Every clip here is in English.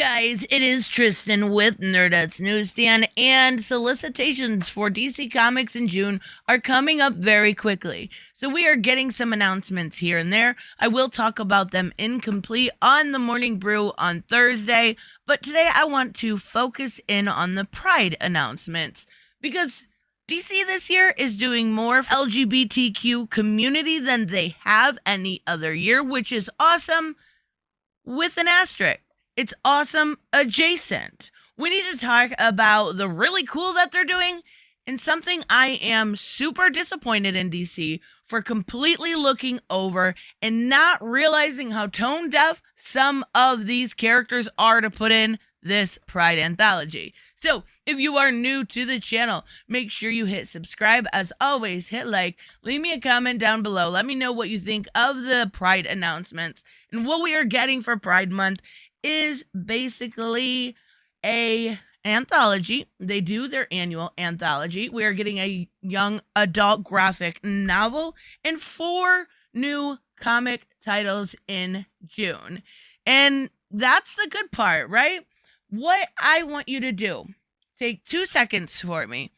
Guys, it is Tristan with Nerdette's NewsStand, and solicitations for DC Comics in June are coming up very quickly. So we are getting some announcements here and there. I will talk about them incomplete on the Morning Brew on Thursday, but today I want to focus in on the Pride announcements because DC this year is doing more LGBTQ community than they have any other year, which is awesome with an asterisk. It's awesome adjacent. We need to talk about the really cool that they're doing and something I am super disappointed in DC for completely looking over and not realizing how tone deaf some of these characters are to put in this Pride Anthology. So, if you are new to the channel, make sure you hit subscribe. As always, hit like, leave me a comment down below. Let me know what you think of the Pride announcements and what we are getting for Pride Month is basically a anthology. They do their annual anthology. We are getting a young adult graphic novel and 4 new comic titles in June. And that's the good part, right? What I want you to do, take 2 seconds for me,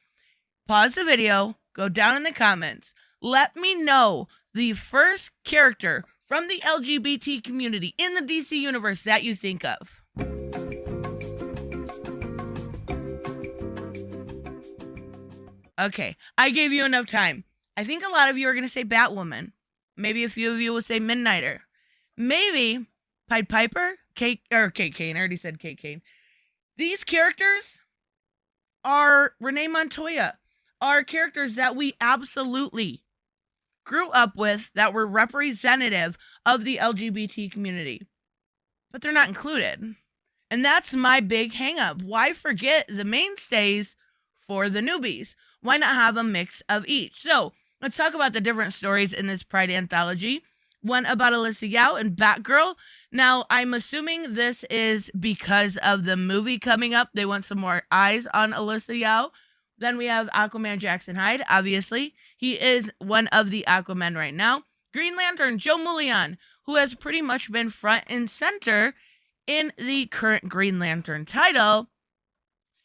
pause the video, go down in the comments, let me know the first character from the LGBT community in the DC universe that you think of. Okay, I gave you enough time. I think a lot of you are going to say Batwoman. Maybe a few of you will say Midnighter. Maybe Pied Piper, Kate Kane. I already said Kate Kane. These characters are Renee Montoya, are characters that we absolutely grew up with that were representative of the LGBT community, but they're not included. And that's my big hang up. Why forget the mainstays for the newbies? Why not have a mix of each? So let's talk about the different stories in this Pride Anthology. One about Alyssa Yao and Batgirl. Now, I'm assuming this is because of the movie coming up. They want some more eyes on Alyssa Yao. Then we have Aquaman Jackson Hyde, obviously. He is one of the Aquaman right now. Green Lantern, Joe Mullion, who has pretty much been front and center in the current Green Lantern title.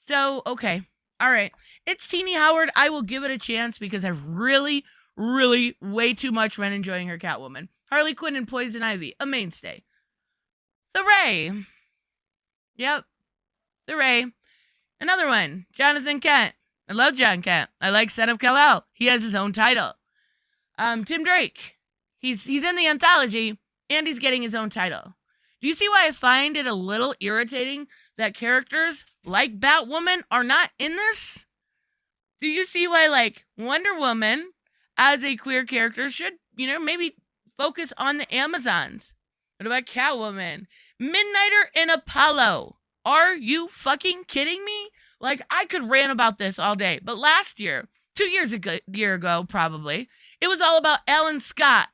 So, okay. All right. It's Teenie Howard. I will give it a chance because I've really, way too much been enjoying her Catwoman. Harley Quinn and Poison Ivy, a mainstay. The Ray. Yep. The Ray. Another one, Jonathan Kent. I love John Kent. I like Son of Kal-El. He has his own title. Tim Drake. He's in the anthology, and he's getting his own title. Do you see why I find it a little irritating that characters like Batwoman are not in this? Do you see why, like, Wonder Woman as a queer character should, maybe focus on the Amazons? What about Catwoman? Midnighter and Apollo. Are you fucking kidding me? Like, I could rant about this all day. But last year, 2 years ago, probably, it was all about Alan Scott.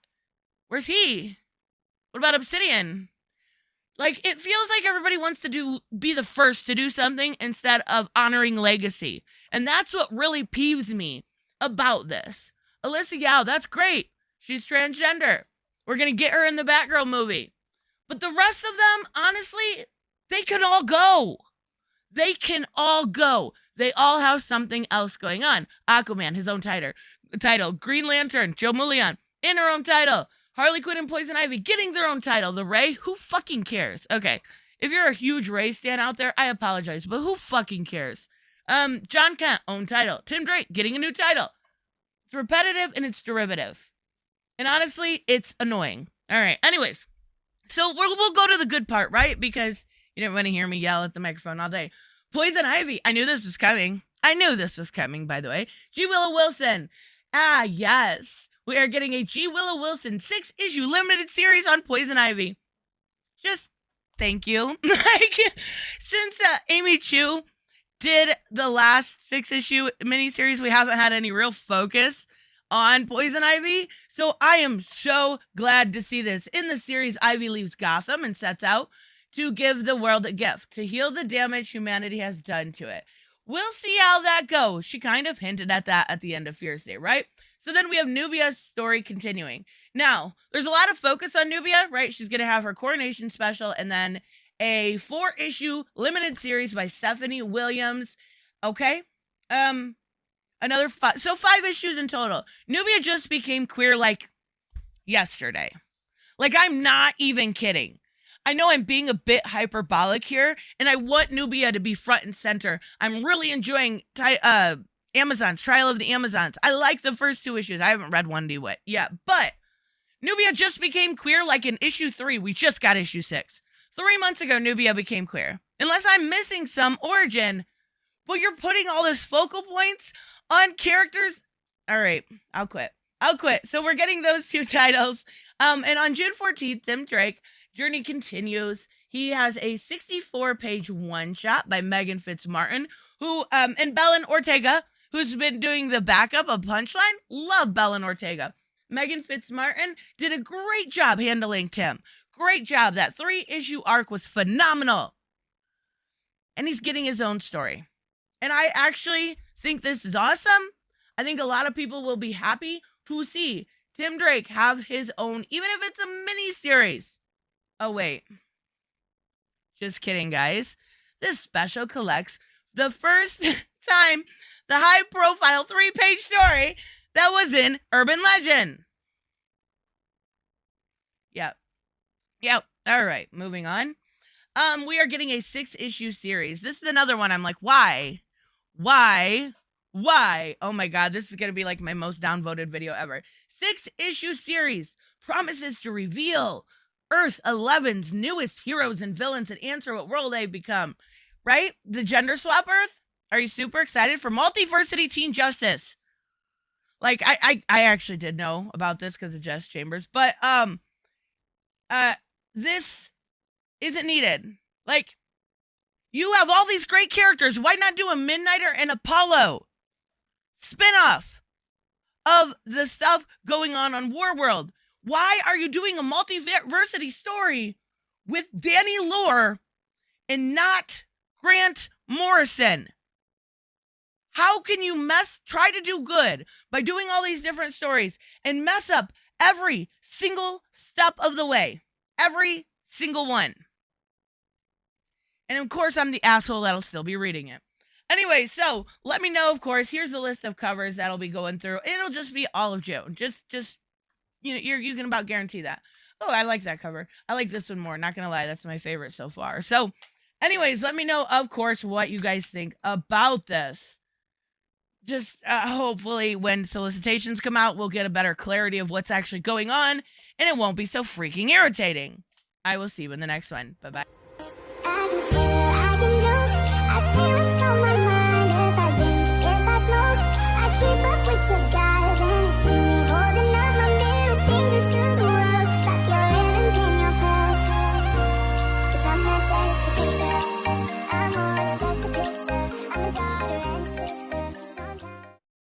Where's he? What about Obsidian? Like, it feels like everybody wants to be the first to do something instead of honoring legacy. And that's what really peeves me about this. Alyssa Yao, that's great. She's transgender. We're going to get her in the Batgirl movie. But the rest of them, honestly, they can all go. They can all go. They all have something else going on. Aquaman, his own title. Green Lantern, Joe Mullion, in her own title. Harley Quinn and Poison Ivy getting their own title. The Ray, who fucking cares? Okay, if you're a huge Ray stan out there, I apologize, but who fucking cares? John Kent, own title. Tim Drake getting a new title. It's repetitive and it's derivative. And honestly, it's annoying. All right, anyways. So we'll go to the good part, right? Because you didn't want to hear me yell at the microphone all day. Poison Ivy. I knew this was coming, by the way. G. Willow Wilson. Ah, yes. We are getting a G. Willow Wilson 6-issue limited series on Poison Ivy. Just thank you. Since Amy Chu did the last 6-issue miniseries, we haven't had any real focus on Poison Ivy. So I am so glad to see this. In the series, Ivy leaves Gotham and sets out to give the world a gift, to heal the damage humanity has done to it. We'll see how that goes. She kind of hinted at that at the end of Fierce Day, right? So then we have Nubia's story continuing. Now, there's a lot of focus on Nubia, right? She's going to have her coronation special and then a 4-issue limited series by Stephanie Williams. Okay? Another 5. So 5 issues in total. Nubia just became queer like yesterday. Like, I'm not even kidding. I know I'm being a bit hyperbolic here, and I want Nubia to be front and center. I'm really enjoying Amazon's Trial of the Amazons. I like the first 2 issues. I haven't read 1D yet, but Nubia just became queer like in issue 3. We just got issue 6. 3 months ago, Nubia became queer. Unless I'm missing some origin, but you're putting all this focal points on characters. All right, I'll quit. So we're getting those 2 titles. And on June 14th, Tim Drake, Journey continues. He has a 64-page one-shot by Megan Fitzmartin, who, and Belen Ortega, who's been doing the backup of Punchline. Love Belen Ortega. Megan Fitzmartin did a great job handling Tim. Great job. That 3-issue arc was phenomenal. And he's getting his own story. And I actually think this is awesome. I think a lot of people will be happy to see Tim Drake have his own, even if it's a mini-series. Oh, wait. Just kidding, guys. This special collects the first time the high-profile 3-page story that was in Urban Legend. Yep. All right, moving on. We are getting a 6-issue series. This is another one I'm like, why? Oh my God, this is going to be like my most downvoted video ever. 6-issue series promises to reveal Earth 11's newest heroes and villains and answer what world they've become. Right? The gender swap Earth? Are you super excited for multiversity teen justice? Like, I actually did know about this because of Jess Chambers, but this isn't needed. Like, you have all these great characters. Why not do a Midnighter and Apollo spinoff of the stuff going on Warworld? Why are you doing a multiversity story with Danny Lore and not Grant Morrison? How can you try to do good by doing all these different stories and mess up every single step of the way? Every single one. And of course, I'm the asshole that'll still be reading it. Anyway, so let me know, of course. Here's the list of covers that'll be going through. It'll just be all of June. Just you know, you can about guarantee that. Oh, I like that cover. I like this one more. Not gonna lie, that's my favorite so far. So, anyways, let me know, of course, what you guys think about this. Just hopefully when solicitations come out, we'll get a better clarity of what's actually going on, and it won't be so freaking irritating. I will see you in the next one. Bye-bye.